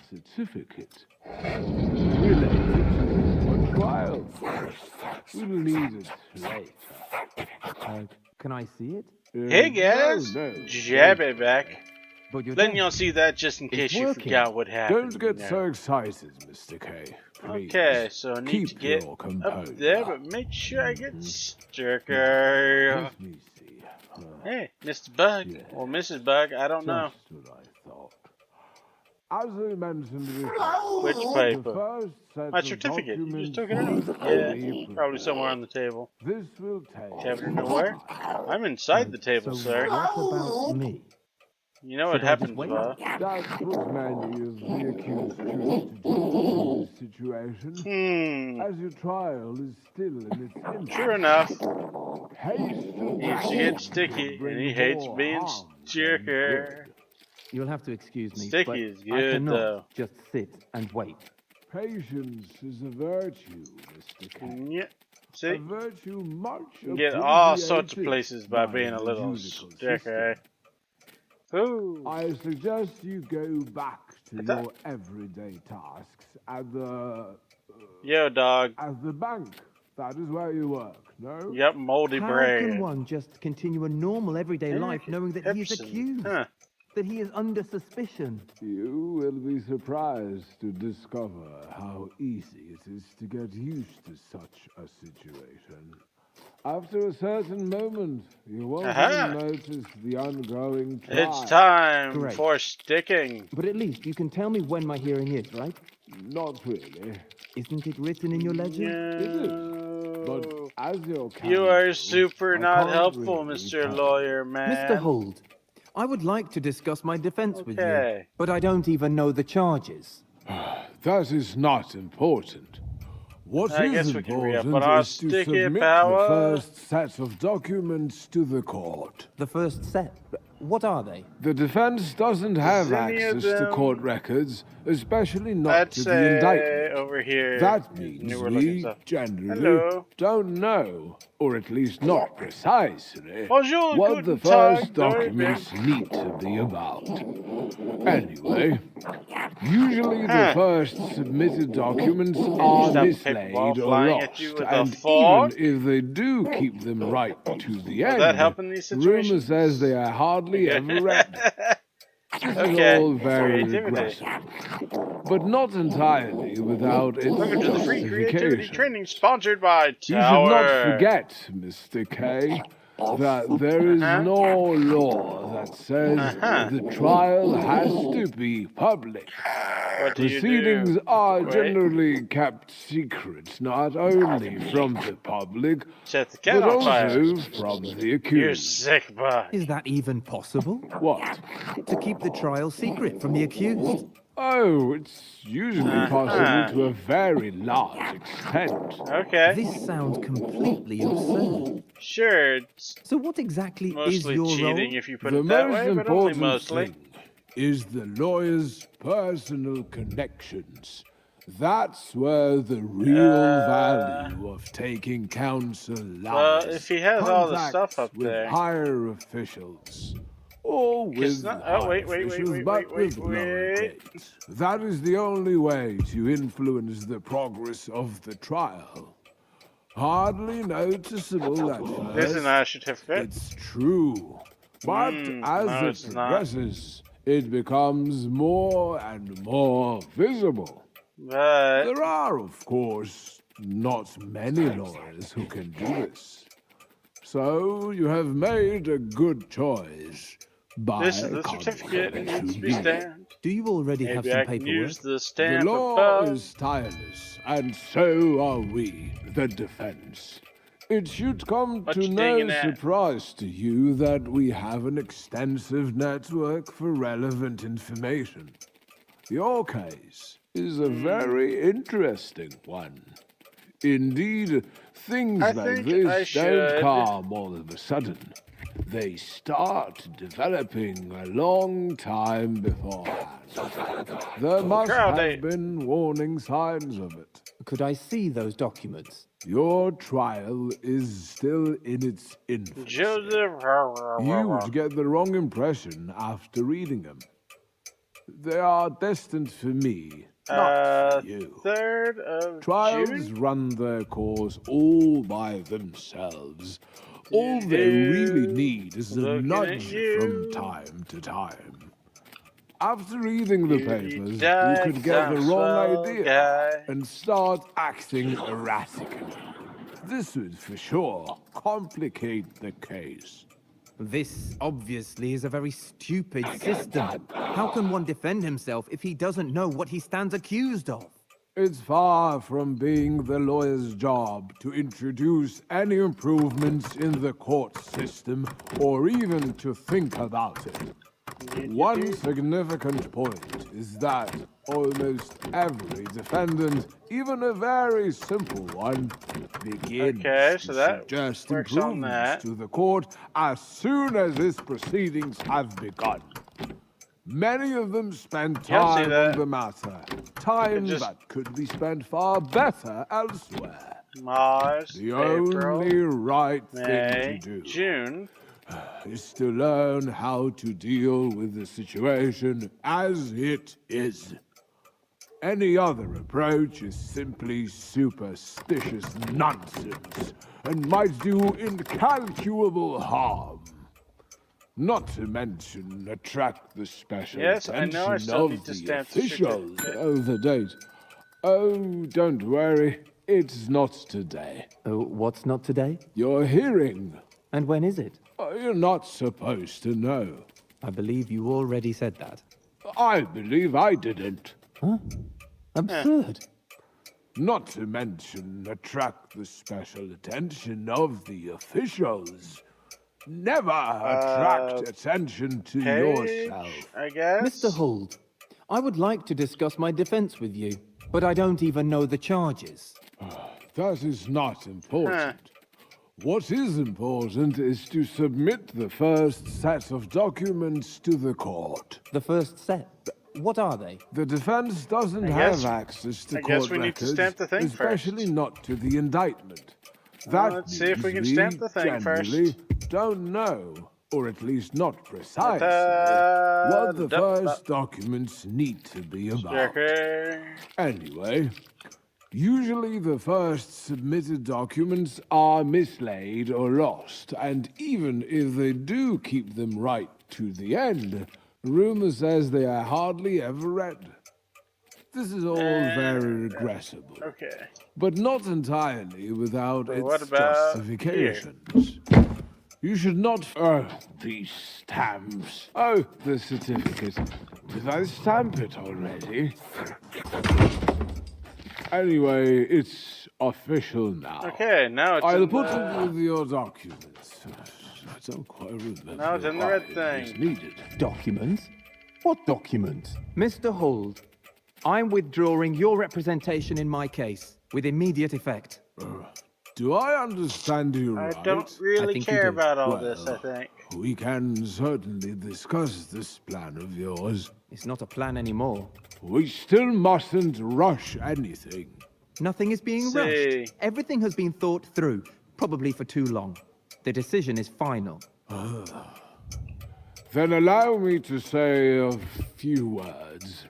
certificate related to a trial. We'll need it later. Can I see it? Hey guys, Jabby back. But you're Letting dead. y'all see that just in case you working. forgot what happened. Don't get you know. so excited, Mr. K. Please. Okay, so I need Keep to get your up composure. there, but make sure I get Sturker. Let me see. Hey, Mr. Bug, or Mrs. Bug, I don't know. Just what I thought. As I mentioned before, Which the paper? first set My of certificate. You just took it documents out? will Yeah, be probably prepared. somewhere on the table. This will take. Cabinet nowhere? I'm inside the table, So sir. what about me? You know what Should I just happens, wait? Bug. That's what many of the accused choose to do in this situation. As your trial is still in its infancy. Sure enough, Haste he used to get sticky, and he hates being Sturker. You'll have to excuse me, Sticky but is I good, cannot though. just sit and wait. Patience is a virtue, Mr. K. Yeah, A see? virtue much You can get all sorts of appreciated places by being a the little judicial Sturker. system. Ooh. I suggest you go back to At that- your everyday tasks at the Yo, dog. bank. That is where you work, no? Yep, moldy How brain. can one just continue a normal everyday life knowing that he is Epson. accused? Huh. That he is under suspicion? You will be surprised to discover how easy it is to get used to such a situation. After a certain moment, you won't Aha. even notice the ongoing trial. It's time Great. for sticking. But at least you can tell me when my hearing is, right? Not really. Isn't it written in your ledger? It is. But No. as your You are counsel, super I not can't helpful, really Mr. tell. Lawyer Man. Mr. Hold, I would like to discuss my defense with you, Okay. but I don't even know the charges. That is not important. What I is guess we can re-up important on our is to sticky submit power. the first set of documents to the court. The first set. What are they? The defense doesn't have any of access to them- court records, especially not I'd to the say indictment. over here. That is means newer looking we stuff. generally Hello. don't know, or at least not precisely, Bonjour, what the guten first Tag, documents need to be about. Anyway, usually the first submitted documents are Stop the paper ball mislaid or flying at lost, you with a and fork? even if they do keep them right to the Will end, that help in these rumor situations? says they are hardly ever read. This Okay, is all very creativity. aggressive, but not entirely without its Welcome to the free creativity justification. training sponsored by You should Tower. not forget, Mr. K, that there is no law that says the trial has to be public. What do you Proceedings do? are Wait. generally kept secret, not only from the public, Set the cat but on fire. also from the You're accused. sick, bud. Is that even possible? What? To keep the trial secret from the accused? Oh, it's usually possible to a very large extent. Okay. This sounds completely absurd. Sure, it's So what exactly is mostly your cheating role? if you put The it that most way, but only important mostly. thing is the lawyer's personal connections. That's where the real value of taking counsel lies. Well, if he has all the Contacts stuff up with there. higher officials. Or with not- high oh, wait, officials, but with lower grades. That is the only way to influence the progress of the trial. Hardly noticeable at first. This is not a certificate. It's true. But no, as it's it not. progresses, it becomes more and more visible. But There are, of course, not many lawyers who can do this. So you have made a good choice by this is the certificate. It needs to be contacting me. stamped. Do you already have Maybe some I can paperwork? use the The stamp law above. is tireless, and so are we, the defense. It should come What to you no digging at? surprise to you that we have an extensive network for relevant information. Your case is a very interesting one. Indeed, things I like think I this don't should- come all of a sudden. They start developing a long time beforehand. There must Crowd have date. been warning signs of it. Could I see those documents? Your trial is still in its infancy. Joseph. You'd get the wrong impression after reading them. They are destined for me, not for you. 3rd of Trials June? run their course all by themselves. All they really need is a Looking at nudge you. from time to time. After reading the papers, you die, could get the 'cause I'm wrong swell idea guy. and start acting erratically. This would for sure complicate the case. This obviously is a very stupid system. How can one defend himself if he doesn't know what he stands accused of? It's far from being the lawyer's job to introduce any improvements in the court system or even to think about it. One significant point is that almost every defendant, even a very simple one, begins Okay, to so that suggest works on improvements that. to the court as soon as its proceedings have begun. Many of them spend Yeah, I see time that. on the matter, time just- that could be spent far better elsewhere. March, The April, only right thing May, to do June. is to learn how to deal with the situation as it is. Any other approach is simply superstitious nonsense and might do incalculable harm. Not to mention attract the special Yes, I know I attention still of need to the stamp the officials. certificate. Oh, the date. Oh, don't worry. It's not today. Oh, what's not today? Your hearing. And when is it? You're not supposed to know. I believe you already said that. I believe I didn't. Absurd. Not to mention attract the special attention of the officials. Never attract attention to Page, yourself. I guess. Mr. Holt, I would like to discuss my defense with you, but I don't even know the charges. That is not important. What is important is to submit the first set of documents to the court. The first set. What are they? The defense doesn't guess- have access to I court guess we need to records, stamp the thing especially first. not to the indictment. That let's see if we can means stamp the thing generally first. don't know, or at least not precisely, Ta-da! what the first documents need to be about. Okay. Anyway, usually the first submitted documents are mislaid or lost, and even if they do keep them right to the end, rumor says they are hardly ever read. This is all very regrettable, Okay. but not entirely without what its about justifications. You should not... Oh, these stamps. Oh, the certificate. Did I stamp it already? Anyway, it's official now. Okay, now it's I'll in put the... it with your documents. I don't quite remember Now it's in the red why it was thing. needed. Documents? What documents? Mr. Holt, I'm withdrawing your representation in my case, with immediate effect. Do I understand you I right? don't really think you care do. about all Well, this, I think. We can certainly discuss this plan of yours. It's not a plan anymore. We still mustn't rush anything. Nothing is being See. rushed. Everything has been thought through, probably for too long. The decision is final. Then allow me to say a few words.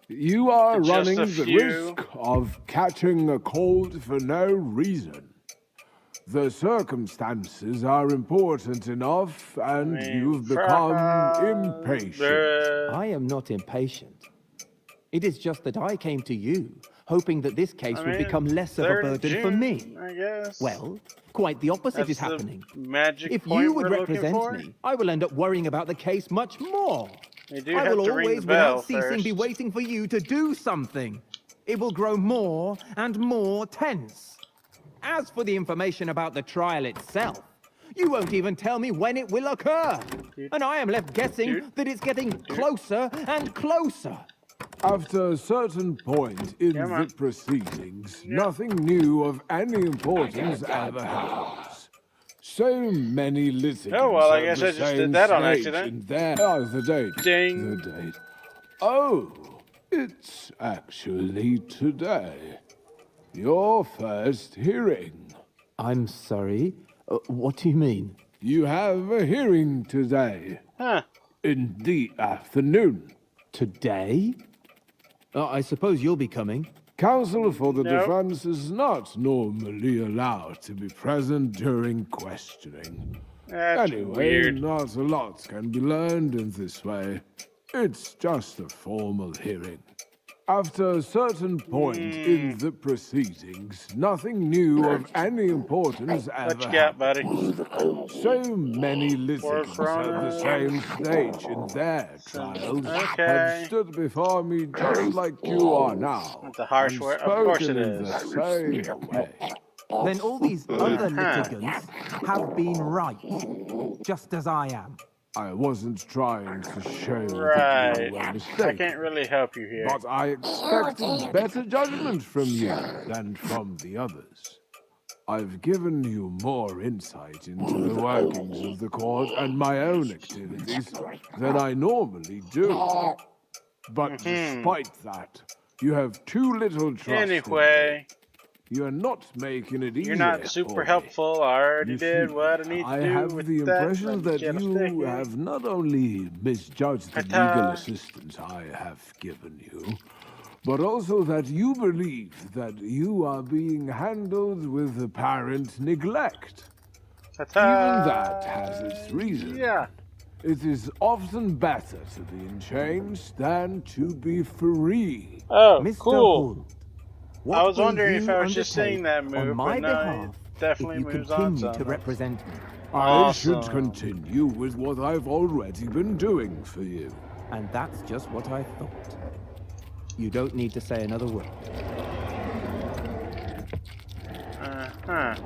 You are Just running a the few. risk of catching a cold for no reason. The circumstances are important enough, and you've become impatient. I am not impatient. It is just that I came to you, hoping that this case would become less of a 3rd of burden for June, me. I guess. Well, quite the opposite is That's the happening. magic If point you would we're looking represent for. me, I will end up worrying about the case much more. You do I have will to ring always, the bell without ceasing, be first. waiting for you to do something. It will grow more and more tense. As for the information about the trial itself, you won't even tell me when it will occur. And I am left guessing that it's getting closer and closer. After a certain point in Come the on. proceedings, nothing new of any importance ever happens. So many litigants Oh, well, I are guess the I just did same that on stage accident. in their... Oh, the date. Ding. The date. Oh, it's actually today. Your first hearing. I'm sorry. What do you mean? You have a hearing today. Huh. In the afternoon. Today? I suppose you'll be coming. Counsel for the Nope. defense is not normally allowed to be present during questioning. That's Anyway, weird. not a lot can be learned in this way. It's just a formal hearing. After a certain point in the proceedings, nothing new of any importance ever What you got, buddy? So many litigants at the same stage in their trials Okay. have stood before me just like you are now. That's a harsh and word. Of course spoken it in the is. same way. Then all these other Uh-huh. litigants have been right, just as I am. I wasn't trying to show that you Right. were I mistaken, can't really help you here. but I expected better judgment from you than from the others. I've given you more insight into the workings of the court and my own activities than I normally do. But despite that, you have too little trust in me. Anyway, You're not making it easier. you're not for super me. helpful. I already You did see, what I need to I do have with the impression Let me that get a you sticky. have not only misjudged the Ta-ta. legal assistance I have given you, but also that you believe that you are being handled with apparent neglect. Ta-ta. Even that has its reason. Yeah. It is often better to be in chains than to be free. Oh, Mr. cool. Hult, I what was will wondering if you I was just undertake saying that on move, my but no, behalf it definitely if you moves on continue to something. represent me? I should Awesome. continue with what I've already been doing for you. And that's just what I thought. You don't need to say another word. Uh-huh.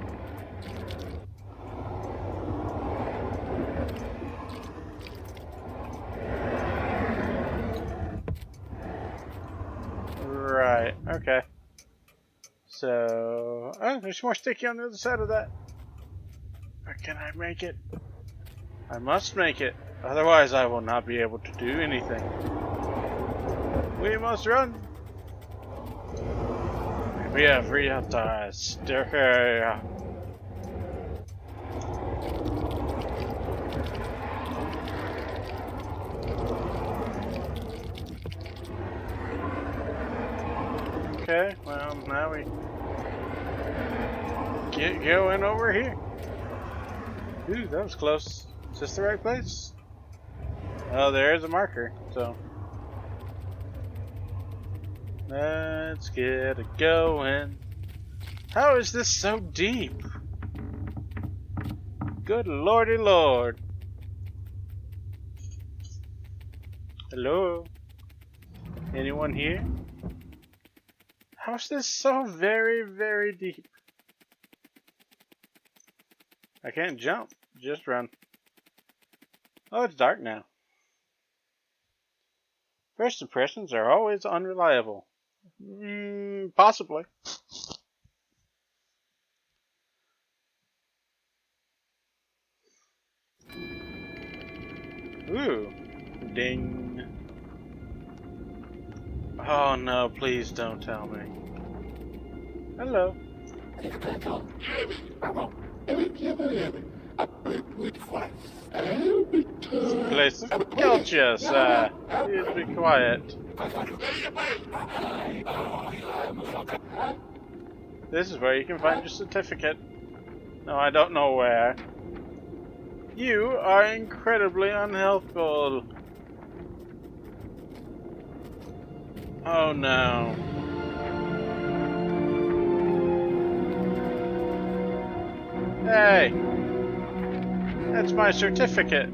Right, okay. So, oh, there's more sticky on the other side of that. Or can I make it? I must make it, otherwise I will not be able to do anything. We must run! We have realized. Okay, well, now we get going over here. Ooh, that was close. Is this the right place? Oh, there's a marker, so. Let's get it going. How is this so deep? Good lordy lord. Hello? Anyone here? How's this so very, very deep? I can't jump, just run. Oh, it's dark now. First impressions are always unreliable. Possibly. Ooh. Ding. Oh no, please don't tell me. Hello. Place of culture, sir. Please be quiet. This is where you can find your certificate. No, I don't know where. You are incredibly unhelpful. Oh no. Hey! That's my certificate.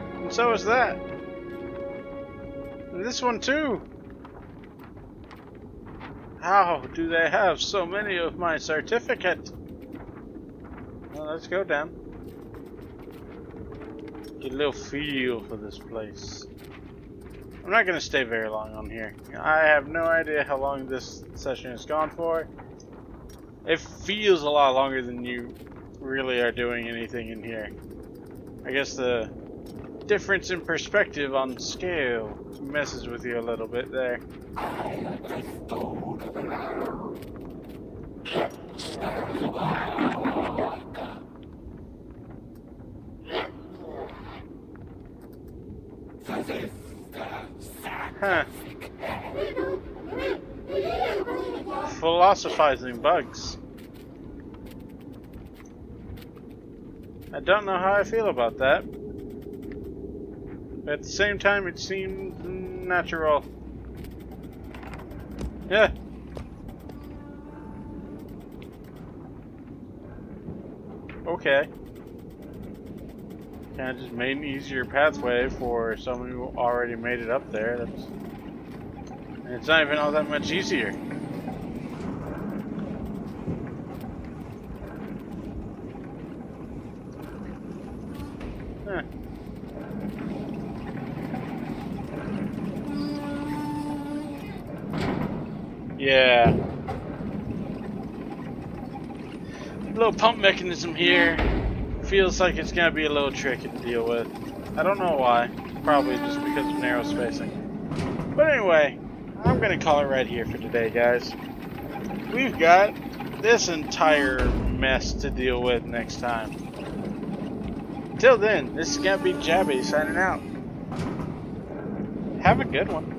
And so is that. And this one too. How do they have so many of my certificate? Well, let's go down. Get a little feel for this place. I'm not going to stay very long on here. I have no idea how long this session has gone for. It feels a lot longer than you really are doing anything in here. I guess the difference in perspective on scale messes with you a little bit there. Huh. Philosophizing bugs. I don't know how I feel about that. But at the same time, it seems natural. Yeah. Okay. Kind of just made an easier pathway for someone who already made it up there. And it's not even all that much easier. Huh. Yeah. Little pump mechanism here. Feels like it's gonna be a little tricky to deal with. I don't know why. Probably just because of narrow spacing. But anyway, I'm gonna call it right here for today, guys. We've got this entire mess to deal with next time. Till then, this is gonna be Jabby signing out. Have a good one.